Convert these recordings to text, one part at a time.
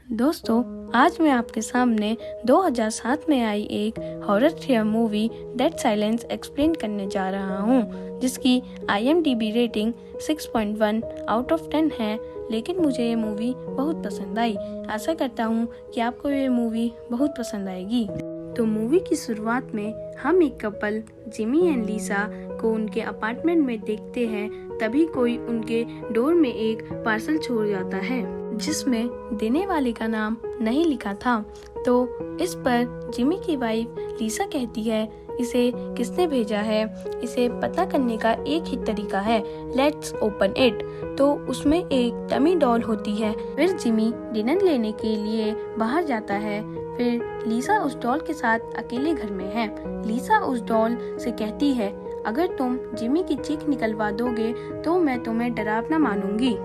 दोस्तों, आज मैं आपके सामने 2007 में आई एक horror thriller movie dead silence explain करने जा रहा हूँ, जिसकी IMDb रेटिंग 6.1 आउट ऑफ 10 है। लेकिन मुझे ये मूवी बहुत पसंद आई। आशा करता हूँ कि आपको ये मूवी बहुत पसंद आएगी। तो मूवी की शुरुआत में हम एक कपल जिमी एंड लीसा को उनके अपार्टमेंट में देखते हैं। तभी कोई उनके डोर में एक पार्सल छोड़ जाता है, जिसमें देने वाले का नाम नहीं लिखा था। तो इस पर जिमी की वाइफ लीसा कहती है, इसे किसने भेजा है, इसे पता करने का एक ही तरीका है, लेट्स ओपन इट। तो उसमें एक डमी डॉल होती है। फिर जिमी डिनर लेने के लिए बाहर जाता है। फिर लीसा उस डॉल के साथ अकेले घर में है। लीसा उस डॉल से कहती है, अगर तुम जिमी की चीख निकलवा दोगे तो मैं तुम्हें डरावना मानूंगी।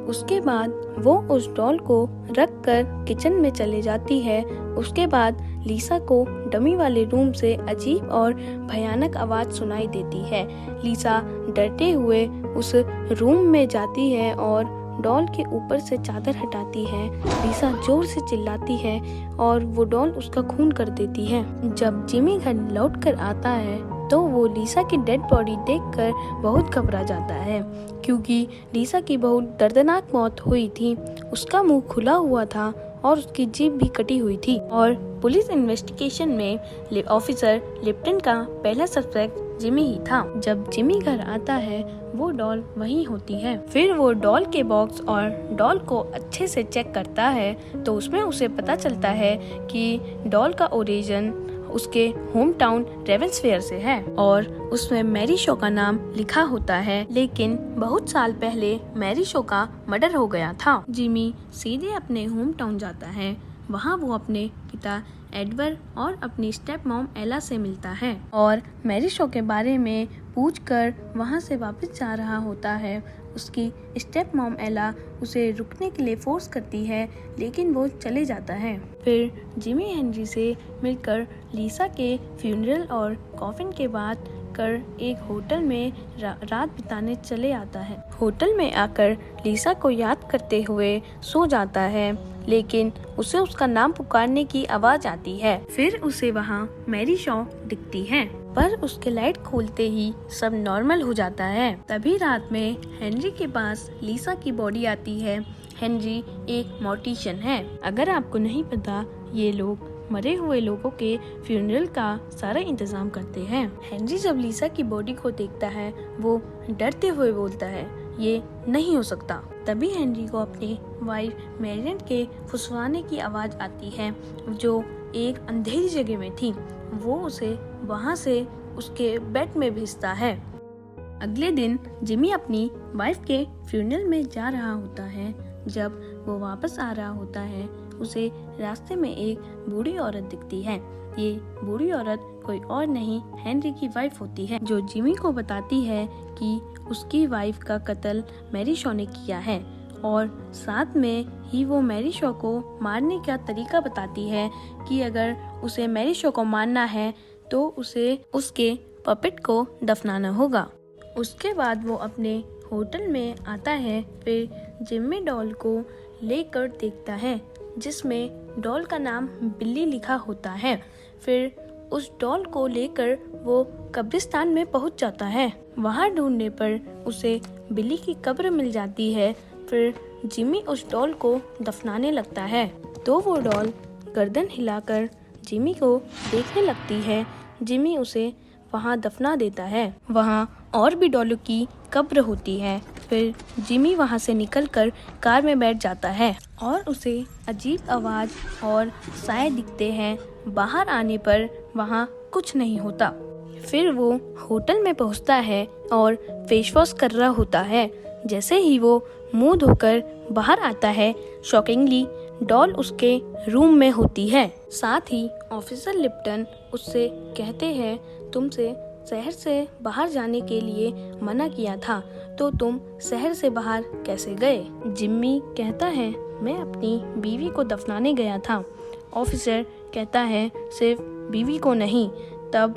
उसके बाद वो उस डॉल को रख कर किचन में चले जाती है। उसके बाद लीसा को डमी वाले रूम से अजीब और भयानक आवाज सुनाई देती है। लीसा डरते हुए उस रूम में जाती है और डॉल के ऊपर से चादर हटाती है। लीसा जोर से चिल्लाती है और वो डॉल उसका खून कर देती है। जब जिमी घर लौट कर आता है तो वो लीसा की डेड बॉडी देखकर बहुत घबरा जाता है, क्योंकि लीसा की बहुत दर्दनाक मौत हुई थी। उसका मुंह खुला हुआ था और उसकी जीभ भी कटी हुई थी। और पुलिस इन्वेस्टिगेशन में ऑफिसर लिप्टन का पहला सस्पेक्ट जिमी ही था। जब जिमी घर आता है वो डॉल वहीं होती है। फिर वो डॉल के बॉक्स और डॉल को अच्छे से चेक करता है तो उसमें उसे पता चलता है कि डॉल का ओरिजिन उसके होम टाउन रेवेंसफेयर से है और उसमें मैरी शो का नाम लिखा होता है। लेकिन बहुत साल पहले मैरी शो का मर्डर हो गया था। जिमी सीधे अपने होम टाउन जाता है। वहाँ वो अपने पिता एडवर्ड और अपनी स्टेप मॉम एला से मिलता है और मैरी शो के बारे में पूछकर वहाँ से वापस जा रहा होता है। उसकी स्टेप मॉम एला उसे रुकने के लिए फोर्स करती है, लेकिन वो चले जाता है। फिर जिमी हेनरी से मिलकर लीसा के फ्यूनरल और कॉफिन के बाद कर एक होटल में रात बिताने चले आता है। होटल में आकर लीसा को याद करते हुए सो जाता है, लेकिन उसे उसका नाम पुकारने की आवाज आती है। फिर उसे वहाँ मैरी शॉ दिखती है, पर उसके लाइट खोलते ही सब नॉर्मल हो जाता है। तभी रात में हेनरी के पास लीसा की बॉडी आती है। हेनरी एक मॉर्टिशियन है। अगर आपको नहीं पता, ये लोग मरे हुए लोगों के फ्यूनरल का सारा इंतजाम करते हैं। हेनरी जब लीसा की बॉडी को देखता है वो डरते हुए बोलता है, ये नहीं हो सकता। तभी हेनरी को अपनी वाइफ मैरियन के फुसवाने की आवाज आती है, जो एक अंधेरी जगह में थी। वो उसे वहाँ से उसके बेड में भेजता है। अगले दिन जिमी अपनी वाइफ के फ्यूनरल में जा रहा होता है। जब वो वापस आ रहा होता है उसे रास्ते में एक बूढ़ी औरत दिखती है। ये बूढ़ी औरत कोई और नहीं हेनरी की वाइफ होती है, जो जिमी को बताती है कि उसकी वाइफ का कत्ल मैरी शॉ ने किया है और साथ में ही वो मैरी शॉ को मारने का तरीका बताती है कि अगर उसे मैरी शॉ को मारना है तो उसे उसके पपेट को दफनाना होगा। उसके बाद वो अपने होटल में आता है। फिर जिमी डॉल को लेकर देखता है, जिसमें डॉल का नाम बिल्ली लिखा होता है। फिर उस डॉल को लेकर वो कब्रिस्तान में पहुंच जाता है। वहां ढूंढने पर उसे बिल्ली की कब्र मिल जाती है। फिर जिमी उस डॉल को दफनाने लगता है तो वो डॉल गर्दन हिलाकर जिमी को देखने लगती है। जिमी उसे वहां दफना देता है। वहां और भी डॉलों की कब्र होती है। फिर जिमी वहां से निकलकर कार में बैठ जाता है और उसे अजीब आवाज और साए दिखते हैं। बाहर आने पर वहां कुछ नहीं होता। फिर वो होटल में पहुंचता है और फेस वॉश कर रहा होता है। जैसे ही वो मुंह धोकर बाहर आता है, शॉकिंगली डॉल उसके रूम में होती है। साथ ही ऑफिसर लिप्टन उससे कहते हैं, तुमसे शहर से बाहर जाने के लिए मना किया था, तो तुम शहर से बाहर कैसे गए? जिम्मी कहता है, मैं अपनी बीवी को दफनाने गया था। ऑफिसर कहता है, सिर्फ बीवी को नहीं। तब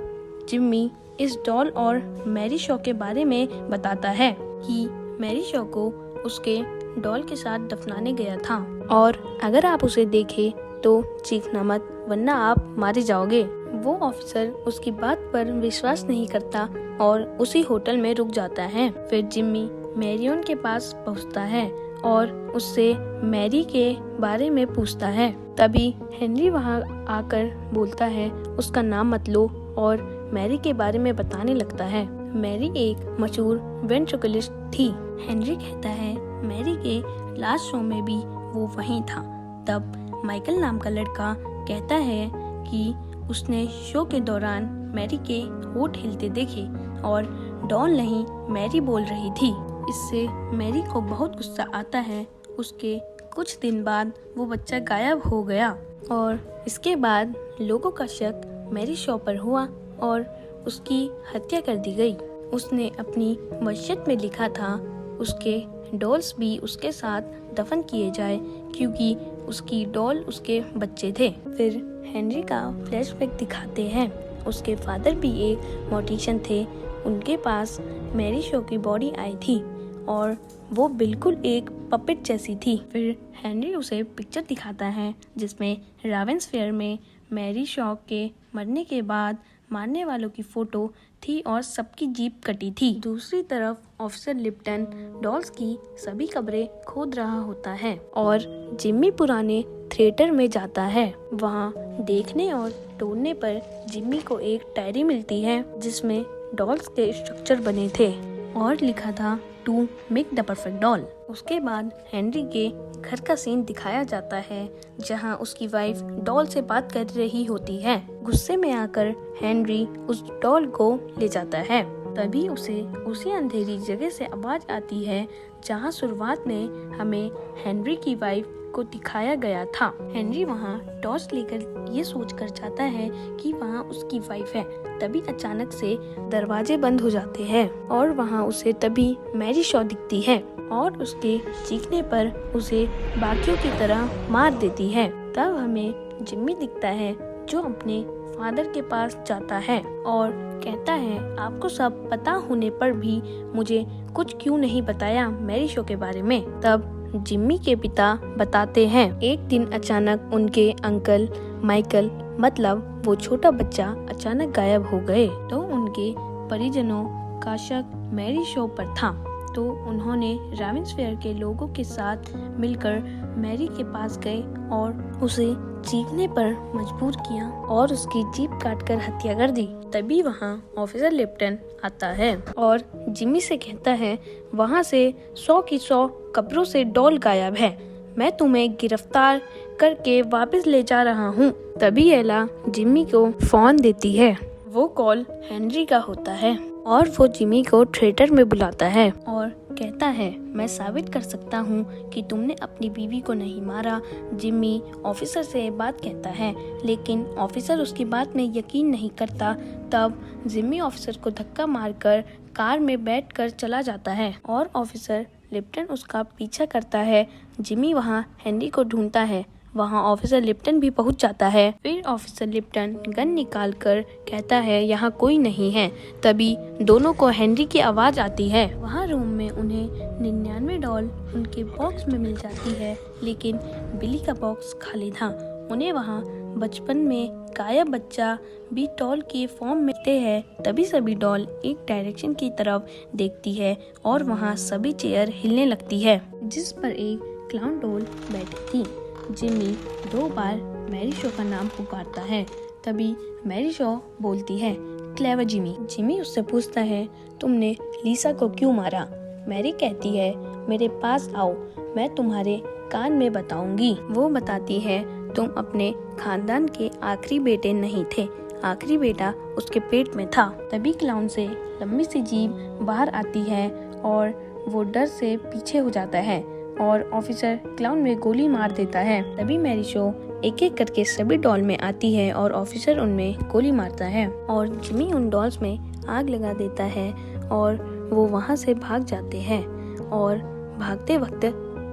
जिम्मी इस डॉल और मैरी शॉ के बारे में बताता है कि मैरी शॉ को उसके डॉल के साथ दफनाने गया था और अगर आप उसे देखें तो चीखना मत वरना आप मारे जाओगे। वो ऑफिसर उसकी बात पर विश्वास नहीं करता और उसी होटल में रुक जाता है। फिर जिम्मी मैरियन के पास पहुंचता है और उससे मैरी के बारे में पूछता है। तभी हेनरी वहां आकर बोलता है उसका नाम मत लो और मैरी के बारे में बताने लगता है। मैरी एक मशहूर वेंट्रिकुलिस्ट थी। हेनरी कहता है मैरी के लास्ट शो में भी वो वहीं था। तब माइकल नाम का लड़का कहता है कि उसने शो के दौरान मैरी के होठ हिलते देखे और डॉल नहीं मैरी बोल रही थी। इससे मैरी को बहुत गुस्सा आता है। उसके कुछ दिन बाद वो बच्चा गायब हो गया और इसके बाद लोगों का शक मैरी शो पर हुआ और उसकी हत्या कर दी गई। उसने अपनी वसीयत में लिखा था उसके डॉल्स भी उसके साथ दफन किए जाए क्योंकि उसकी डॉल उसके बच्चे थे। फिर हेनरी का फ्लैशबैक दिखाते हैं। उसके फादर भी एक मॉर्टिशियन थे। उनके पास मैरी शो की बॉडी आई थी और वो बिल्कुल एक पपेट जैसी थी। फिर हेनरी उसे पिक्चर दिखाता है जिसमें रावेंसफेयर में मैरी शो के मरने के बाद मारने वालों की फोटो थी और सबकी जीप कटी थी। दूसरी तरफ ऑफिसर लिप्टन डॉल्स की सभी कब्रें खोद रहा होता है और जिम्मी पुराने थिएटर में जाता है। वहाँ देखने और तोड़ने पर जिम्मी को एक डायरी मिलती है जिसमें डॉल्स के स्ट्रक्चर बने थे और लिखा था to make the perfect doll. उसके बाद हेनरी के घर का सीन दिखाया जाता है जहां उसकी वाइफ डॉल से बात कर रही होती है। गुस्से में आकर हेनरी उस डॉल को ले जाता है। तभी उसे उसी अंधेरी जगह से आवाज आती है जहां शुरुआत में हमें हेनरी की वाइफ को दिखाया गया था। हेनरी वहां टॉर्च लेकर ये सोचकर जाता है कि वहां उसकी वाइफ है। तभी अचानक से दरवाजे बंद हो जाते हैं और वहां उसे तभी मैरी शो दिखती है और उसके चीखने पर उसे बाकियों की तरह मार देती है। तब हमें जिम्मी दिखता है जो अपने फादर के पास जाता है और कहता है आपको सब पता होने पर भी मुझे कुछ क्यों नहीं बताया मैरी शो के बारे में। तब जिम्मी के पिता बताते हैं एक दिन अचानक उनके अंकल माइकल मतलब वो छोटा बच्चा अचानक गायब हो गए। तो उनके परिजनों का शक मैरी शो पर था। तो उन्होंने रावेंसफेयर के लोगों के साथ मिलकर मैरी के पास गए और उसे चीखने पर मजबूर किया और उसकी जीभ काटकर हत्या कर दी। तभी वहाँ ऑफिसर लिप्टन आता है और जिम्मी से कहता है वहाँ से 100 की 100 कब्रों से डॉल गायब है। मैं तुम्हें गिरफ्तार करके वापस ले जा रहा हूँ। तभी एला जिम्मी को फोन देती है। वो कॉल हेनरी का होता है और वो जिम्मी को थिएटर में बुलाता है और कहता है मैं साबित कर सकता हूँ कि तुमने अपनी बीवी को नहीं मारा। जिम्मी ऑफिसर से बात कहता है लेकिन ऑफिसर उसकी बात में यकीन नहीं करता। तब जिम्मी ऑफिसर को धक्का मारकर कार में बैठकर चला जाता है और ऑफिसर लिप्टन उसका पीछा करता है। जिम्मी वहाँ हेनरी को ढूंढता है। वहाँ ऑफिसर लिप्टन भी पहुँच जाता है। फिर ऑफिसर लिप्टन गन निकाल कर कहता है यहाँ कोई नहीं है। तभी दोनों को हेनरी की आवाज़ आती है। वहाँ रूम में उन्हें 99 डॉल उनके बॉक्स में मिल जाती है लेकिन बिली का बॉक्स खाली था। उन्हें वहाँ बचपन में गायब बच्चा भी डॉल के फॉर्म में मिलते हैं। तभी सभी डॉल एक डायरेक्शन की तरफ देखती है और वहाँ सभी चेयर हिलने लगती है जिस पर एक क्लाउन डॉल बैठी थी। जिम्मी 2 बार मैरी शो का नाम पुकारता है। तभी मैरी शो बोलती है क्लेवर जिमी। जिमी उससे पूछता है तुमने लीसा को क्यों मारा। मैरी कहती है मेरे पास आओ मैं तुम्हारे कान में बताऊंगी। वो बताती है तुम अपने खानदान के आखिरी बेटे नहीं थे। आखिरी बेटा उसके पेट में था। तभी क्लाउन से लंबी सी जीभ बाहर आती है और वो डर से पीछे हो जाता है और ऑफिसर क्लाउन में गोली मार देता है। तभी मैरी शो एक एक करके सभी डॉल में आती है और ऑफिसर उनमें गोली मारता है और जिमी उन डॉल्स में आग लगा देता है और वो वहाँ से भाग जाते हैं और भागते वक्त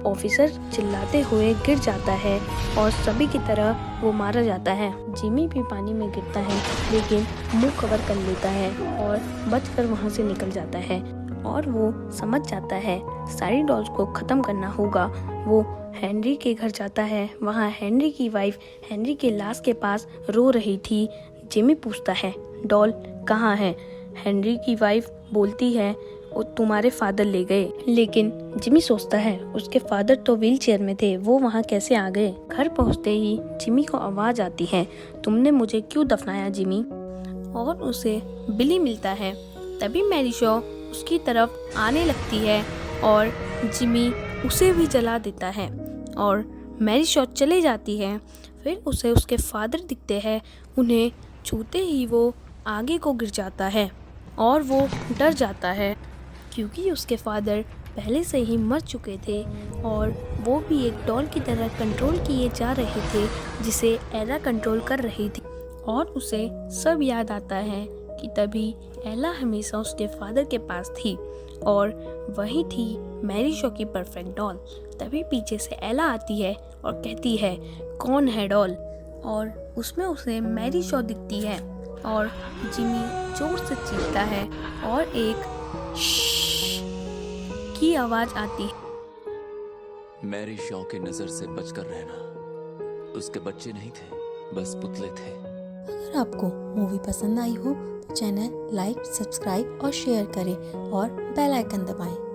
ऑफिसर चिल्लाते हुए गिर जाता है और सभी की तरह वो मारा जाता है। जिमी भी पानी में गिरता है लेकिन मुंह कवर कर लेता है और बचकर वहाँ से निकल जाता है। और वो समझ जाता है सारी डॉल्स को ख़त्म करना होगा। वो हेनरी के घर जाता है। वहाँ हेनरी की वाइफ हेनरी के लाश के पास रो रही थी। जिमी पूछता है डॉल कहाँ है। हेनरी की वाइफ बोलती है वो तुम्हारे फादर ले गए। लेकिन जिमी सोचता है उसके फादर तो व्हील चेयर में थे, वो वहाँ कैसे आ गए। घर पहुँचते ही जिमी को आवाज़ आती है तुमने मुझे क्यों दफनाया जिमी। और उसे बिली मिलता है। तभी मैरी शॉ उसकी तरफ आने लगती है और जिमी उसे भी जला देता है और मैरी शॉ चले जाती है। फिर उसे उसके फादर दिखते हैं। उन्हें छूते ही वो आगे को गिर जाता है और वो डर जाता है क्योंकि उसके फादर पहले से ही मर चुके थे और वो भी एक डॉल की तरह कंट्रोल किए जा रहे थे जिसे एला कंट्रोल कर रही थी। और उसे सब याद आता है कि तभी एला हमेशा उसके फादर के पास थी और वही थी मैरी शॉ की परफेक्ट डॉल। तभी पीछे से एला आती है और कहती है कौन है डॉल, और उसमें उसे मैरी शॉ दिखती है और जिमी जोर से चीखता है और एक की आवाज आती है। मैरी शॉ की नजर से बचकर रहना। उसके बच्चे नहीं थे, बस पुतले थे। अगर आपको मूवी पसंद आई हो तो चैनल लाइक, सब्सक्राइब और शेयर करें और बेल आइकन दबाएं।